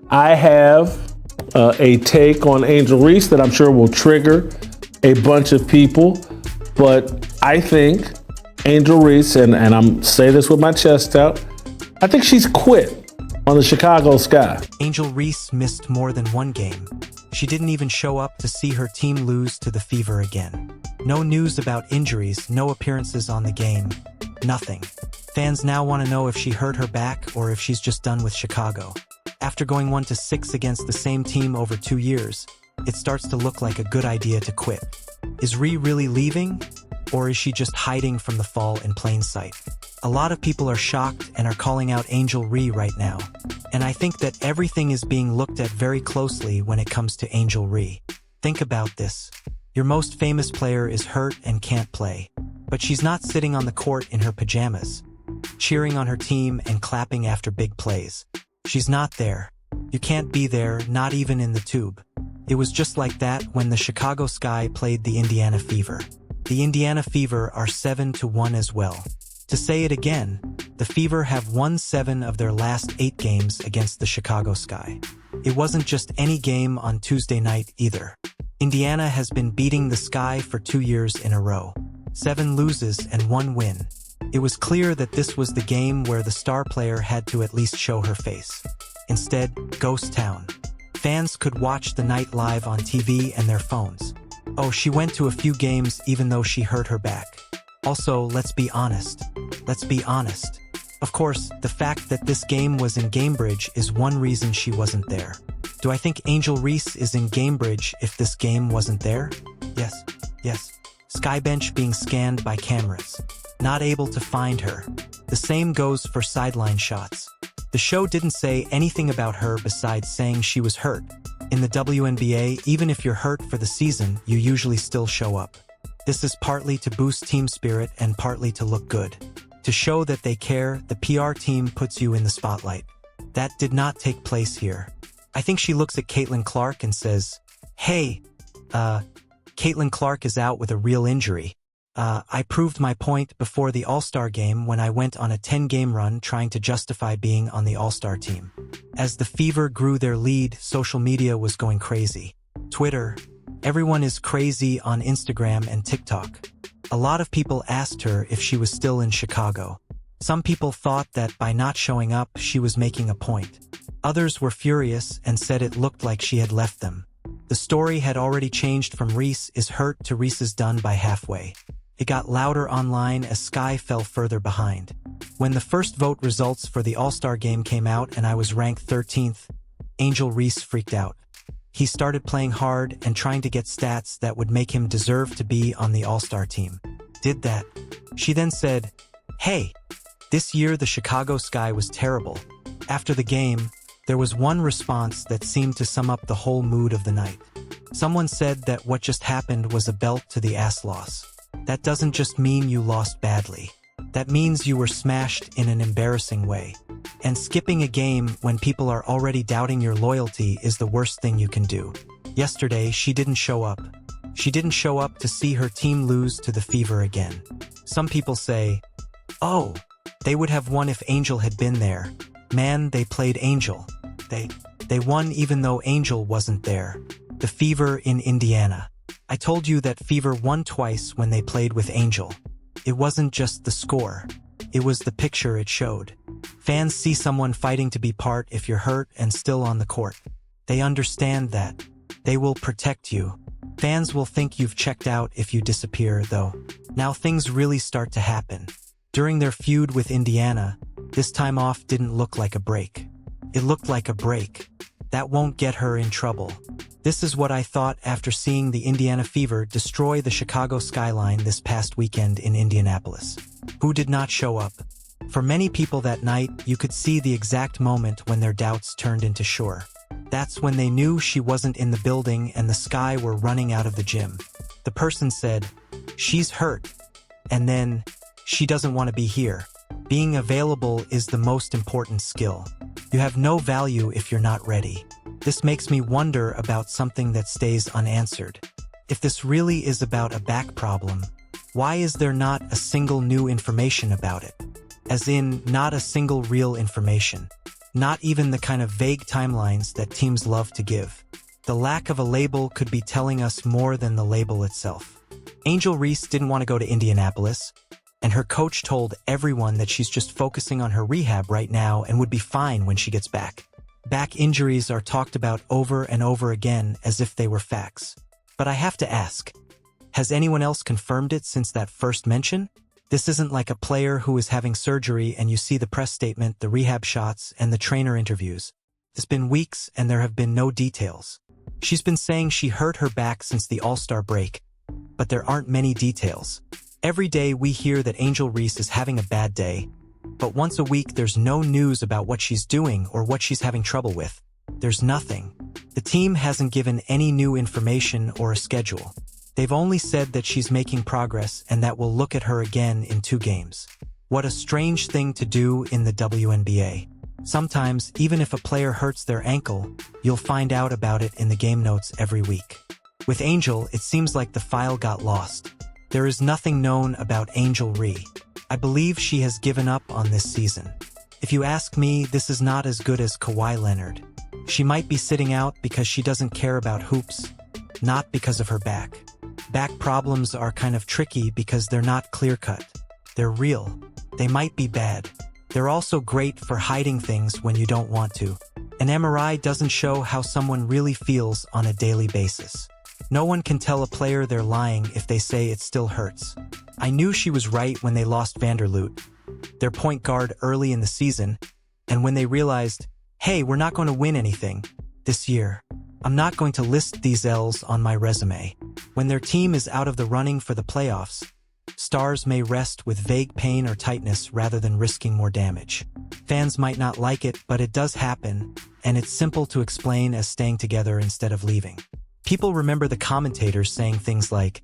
I have a take on Angel Reese that I'm sure will trigger a bunch of people, but I think Angel Reese, and I'm saying this with my chest out, I think she's quit on the Chicago Sky. Angel Reese missed more than one game. She didn't even show up to see her team lose to the Fever again. No news about injuries, no appearances on the game, nothing. Fans now want to know if she hurt her back or if she's just done with Chicago. After going 1-6 against the same team over 2 years, it starts to look like a good idea to quit. Is Ree really leaving? Or is she just hiding from the fall in plain sight? A lot of people are shocked and are calling out Angel Ree right now. And I think that everything is being looked at very closely when it comes to Angel Ree. Think about this. Your most famous player is hurt and can't play. But she's not sitting on the court in her pajamas, cheering on her team and clapping after big plays. She's not there. You can't be there, not even in the tube. It was just like that when the Chicago Sky played the Indiana Fever. The Indiana Fever are 7-1 as well. To say it again, the Fever have won 7 of their last 8 games against the Chicago Sky. It wasn't just any game on Tuesday night either. Indiana has been beating the Sky for 2 years in a row. 7 loses and 1 win. It was clear that this was the game where the star player had to at least show her face. Instead, ghost town. Fans could watch the night live on TV and their phones. Oh, she went to a few games even though she hurt her back. Also, let's be honest. Of course, the fact that this game was in Gamebridge is one reason she wasn't there. Do I think Angel Reese is in Gamebridge if this game wasn't there? Yes. Skybench being scanned by cameras. Not able to find her. The same goes for sideline shots. The show didn't say anything about her besides saying she was hurt. In the WNBA, even if you're hurt for the season, you usually still show up. This is partly to boost team spirit and partly to look good. To show that they care, the PR team puts you in the spotlight. That did not take place here. I think she looks at Caitlin Clark and says, "Hey, Caitlin Clark is out with a real injury. I proved my point before the All-Star game when I went on a 10-game run trying to justify being on the All-Star team." As the Fever grew their lead, social media was going crazy. Twitter, everyone is crazy on Instagram and TikTok. A lot of people asked her if she was still in Chicago. Some people thought that by not showing up, she was making a point. Others were furious and said it looked like she had left them. The story had already changed from Reese is hurt to Reese is done by halfway. It got louder online as Sky fell further behind. When the first vote results for the All-Star game came out and I was ranked 13th, Angel Reese freaked out. He started playing hard and trying to get stats that would make him deserve to be on the All-Star team. Did that. She then said, "Hey, this year the Chicago Sky was terrible." After the game, there was one response that seemed to sum up the whole mood of the night. Someone said that what just happened was a belt to the ass loss. That doesn't just mean you lost badly. That means you were smashed in an embarrassing way. And skipping a game when people are already doubting your loyalty is the worst thing you can do. Yesterday, she didn't show up. She didn't show up to see her team lose to the Fever again. Some people say, "Oh, they would have won if Angel had been there." Man, they played Angel. They won even though Angel wasn't there. The Fever in Indiana. I told you that Fever won twice when they played with Angel. It wasn't just the score. It was the picture it showed. Fans see someone fighting to be part if you're hurt and still on the court. They understand that. They will protect you. Fans will think you've checked out if you disappear, though. Now things really start to happen. During their feud with Indiana, this time off didn't look like a break. It looked like a break. That won't get her in trouble. This is what I thought after seeing the Indiana Fever destroy the Chicago skyline this past weekend in Indianapolis. Who did not show up? For many people that night, you could see the exact moment when their doubts turned into sure. That's when they knew she wasn't in the building and the Sky were running out of the gym. The person said, "She's hurt." And then, "She doesn't want to be here." Being available is the most important skill. You have no value if you're not ready. This makes me wonder about something that stays unanswered. If this really is about a back problem, why is there not a single new information about it? As in, not a single real information. Not even the kind of vague timelines that teams love to give. The lack of a label could be telling us more than the label itself. Angel Reese didn't want to go to Indianapolis, and her coach told everyone that she's just focusing on her rehab right now and would be fine when she gets back. Back injuries are talked about over and over again as if they were facts. But I have to ask, has anyone else confirmed it since that first mention? This isn't like a player who is having surgery and you see the press statement, the rehab shots, and the trainer interviews. It's been weeks and there have been no details. She's been saying she hurt her back since the All-Star break, but there aren't many details. Every day we hear that Angel Reese is having a bad day, but once a week there's no news about what she's doing or what she's having trouble with. There's nothing. The team hasn't given any new information or a schedule. They've only said that she's making progress and that we'll look at her again in 2 games. What a strange thing to do in the WNBA. Sometimes, even if a player hurts their ankle, you'll find out about it in the game notes every week. With Angel, it seems like the file got lost. There is nothing known about Angel Reese. I believe she has given up on this season. If you ask me, this is not as good as Kawhi Leonard. She might be sitting out because she doesn't care about hoops, not because of her back. Back problems are kind of tricky because they're not clear-cut. They're real. They might be bad. They're also great for hiding things when you don't want to. An MRI doesn't show how someone really feels on a daily basis. No one can tell a player they're lying if they say it still hurts. I knew she was right when they lost Vanderloot, their point guard, early in the season, and when they realized, hey, we're not going to win anything this year. I'm not going to list these L's on my resume. When their team is out of the running for the playoffs, stars may rest with vague pain or tightness rather than risking more damage. Fans might not like it, but it does happen, and it's simple to explain as staying together instead of leaving. People remember the commentators saying things like,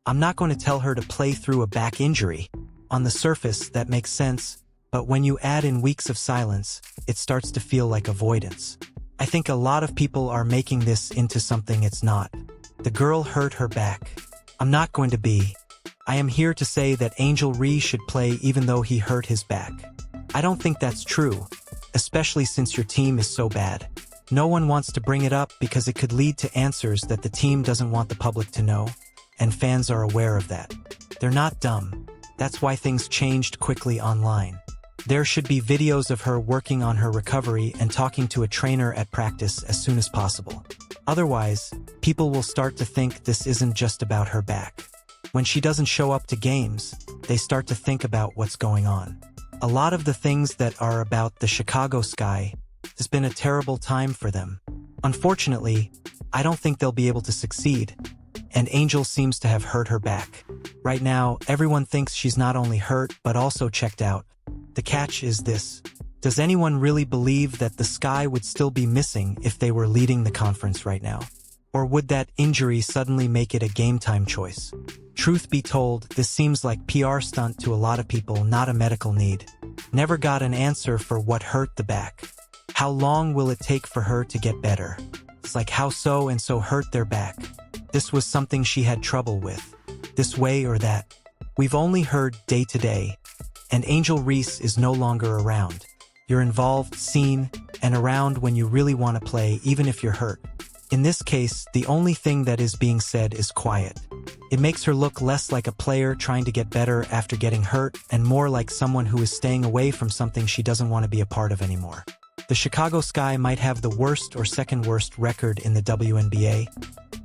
I'm not going to tell her to play through a back injury. On the surface, that makes sense, but when you add in weeks of silence, it starts to feel like avoidance. I think a lot of people are making this into something it's not. The girl hurt her back. I'm not going to be. I am here to say that Angel Reese should play even though he hurt his back. I don't think that's true, especially since your team is so bad. No one wants to bring it up because it could lead to answers that the team doesn't want the public to know, and fans are aware of that. They're not dumb. That's why things changed quickly online. There should be videos of her working on her recovery and talking to a trainer at practice as soon as possible. Otherwise, people will start to think this isn't just about her back. When she doesn't show up to games, they start to think about what's going on. A lot of the things that are about the Chicago Sky has been a terrible time for them. Unfortunately, I don't think they'll be able to succeed, and Angel seems to have hurt her back. Right now, everyone thinks she's not only hurt but also checked out. The catch is this. Does anyone really believe that the Sky would still be missing if they were leading the conference right now? Or would that injury suddenly make it a game-time choice? Truth be told, this seems like PR stunt to a lot of people, not a medical need. Never got an answer for what hurt the back. How long will it take for her to get better? It's like how so-and-so hurt their back. This was something she had trouble with. This way or that. We've only heard day to day. And Angel Reese is no longer around. You're involved, seen, and around when you really want to play, even if you're hurt. In this case, the only thing that is being said is quiet. It makes her look less like a player trying to get better after getting hurt and more like someone who is staying away from something she doesn't want to be a part of anymore. The Chicago Sky might have the worst or second worst record in the WNBA,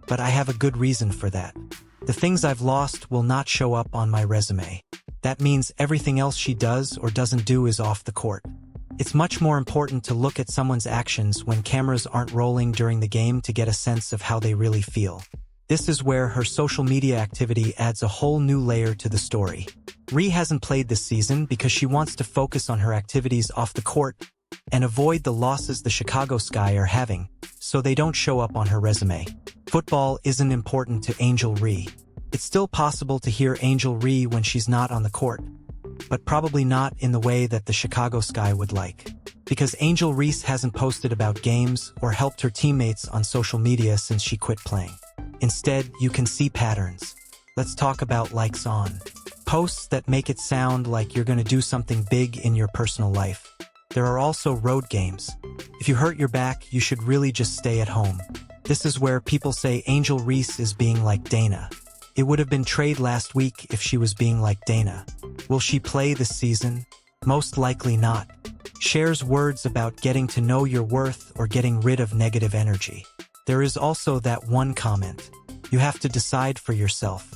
but I have a good reason for that. The things I've lost will not show up on my resume. That means everything else she does or doesn't do is off the court. It's much more important to look at someone's actions when cameras aren't rolling during the game to get a sense of how they really feel. This is where her social media activity adds a whole new layer to the story. Reese hasn't played this season because she wants to focus on her activities off the court and avoid the losses the Chicago Sky are having, so they don't show up on her resume. Football isn't important to Angel Reese. It's still possible to hear Angel Reese when she's not on the court, but probably not in the way that the Chicago Sky would like. Because Angel Reese hasn't posted about games or helped her teammates on social media since she quit playing. Instead, you can see patterns. Let's talk about likes on. Posts that make it sound like you're going to do something big in your personal life. There are also road games. If you hurt your back, you should really just stay at home. This is where people say Angel Reese is being like Dana. It would have been trade last week if she was being like Dana. Will she play this season? Most likely not. Shares words about getting to know your worth or getting rid of negative energy. There is also that one comment. You have to decide for yourself.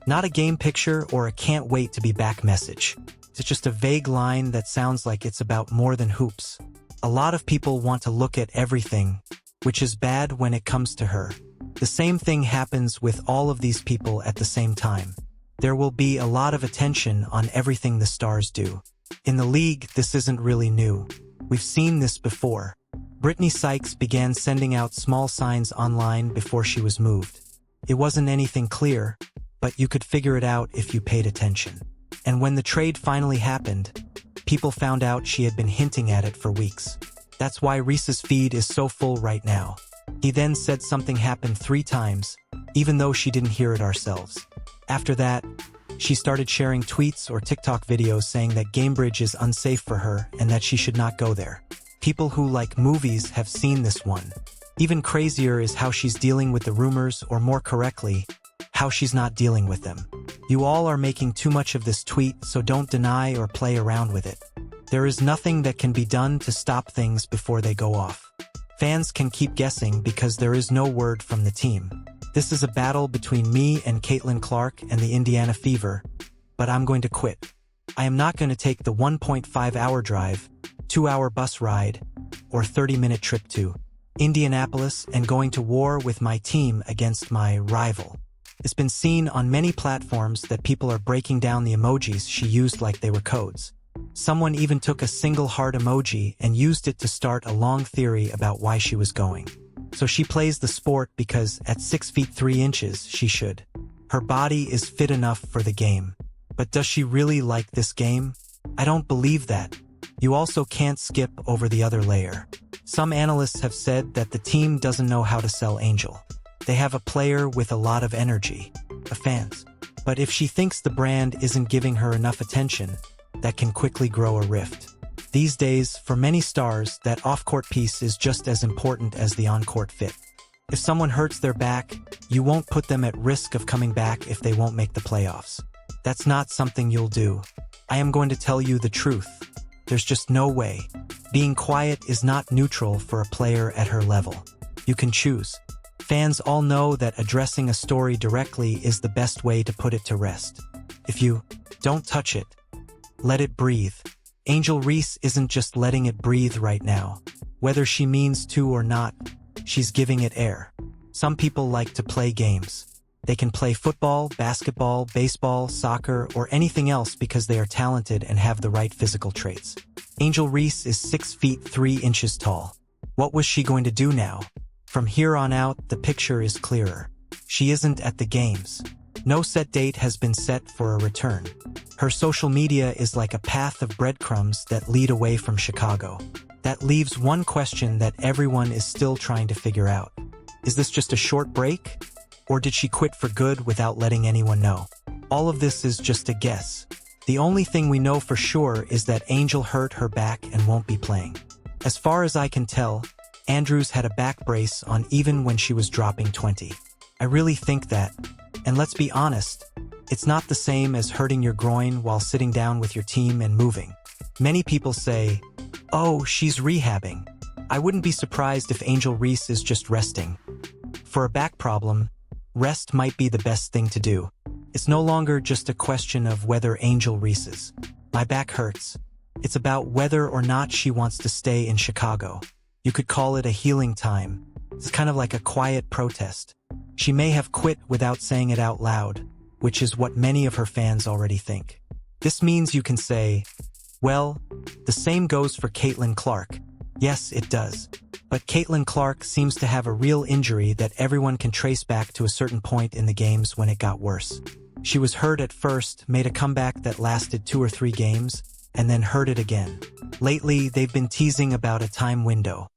Not a game picture or a can't wait to be back message. It's just a vague line that sounds like it's about more than hoops. A lot of people want to look at everything, which is bad when it comes to her. The same thing happens with all of these people at the same time. There will be a lot of attention on everything the stars do. In the league, this isn't really new. We've seen this before. Brittany Sykes began sending out small signs online before she was moved. It wasn't anything clear, but you could figure it out if you paid attention. And when the trade finally happened, people found out she had been hinting at it for weeks. That's why Reese's feed is so full right now. He then said something happened 3 times, even though she didn't hear it ourselves. After that, she started sharing tweets or TikTok videos saying that Gamebridge is unsafe for her and that she should not go there. People who like movies have seen this one. Even crazier is how she's dealing with the rumors, or more correctly, how she's not dealing with them. You all are making too much of this tweet, so don't deny or play around with it. There is nothing that can be done to stop things before they go off. Fans can keep guessing because there is no word from the team. This is a battle between me and Caitlin Clark and the Indiana Fever, but I'm going to quit. I am not going to take the 1.5-hour drive, 2-hour bus ride, or 30-minute trip to Indianapolis and going to war with my team against my rival. It's been seen on many platforms that people are breaking down the emojis she used like they were codes. Someone even took a single heart emoji and used it to start a long theory about why she was going. So she plays the sport because at 6 feet 3 inches, she should. Her body is fit enough for the game. But does she really like this game? I don't believe that. You also can't skip over the other layer. Some analysts have said that the team doesn't know how to sell Angel. They have a player with a lot of energy, the fans. But if she thinks the brand isn't giving her enough attention, that can quickly grow a rift. These days, for many stars, that off-court piece is just as important as the on-court fit. If someone hurts their back, you won't put them at risk of coming back if they won't make the playoffs. That's not something you'll do. I am going to tell you the truth. There's just no way. Being quiet is not neutral for a player at her level. You can choose. Fans all know that addressing a story directly is the best way to put it to rest. If you don't touch it, let it breathe. Angel Reese isn't just letting it breathe right now. Whether she means to or not, she's giving it air. Some people like to play games. They can play football, basketball, baseball, soccer, or anything else because they are talented and have the right physical traits. Angel Reese is 6 feet 3 inches tall. What was she going to do now? From here on out, the picture is clearer. She isn't at the games. No set date has been set for a return. Her social media is like a path of breadcrumbs that lead away from Chicago. That leaves one question that everyone is still trying to figure out. Is this just a short break? Or did she quit for good without letting anyone know? All of this is just a guess. The only thing we know for sure is that Angel hurt her back and won't be playing. As far as I can tell, Andrews had a back brace on even when she was dropping 20. I really think that, and let's be honest, it's not the same as hurting your groin while sitting down with your team and moving. Many people say, oh, she's rehabbing. I wouldn't be surprised if Angel Reese is just resting. For a back problem, rest might be the best thing to do. It's no longer just a question of whether Angel Reese's. My back hurts. It's about whether or not she wants to stay in Chicago. You could call it a healing time. It's kind of like a quiet protest. She may have quit without saying it out loud, which is what many of her fans already think. This means you can say, well, the same goes for Caitlin Clark. Yes, it does. But Caitlin Clark seems to have a real injury that everyone can trace back to a certain point in the games when it got worse. She was hurt at first, made a comeback that lasted 2 or 3 games, and then hurt it again. Lately, they've been teasing about a time window.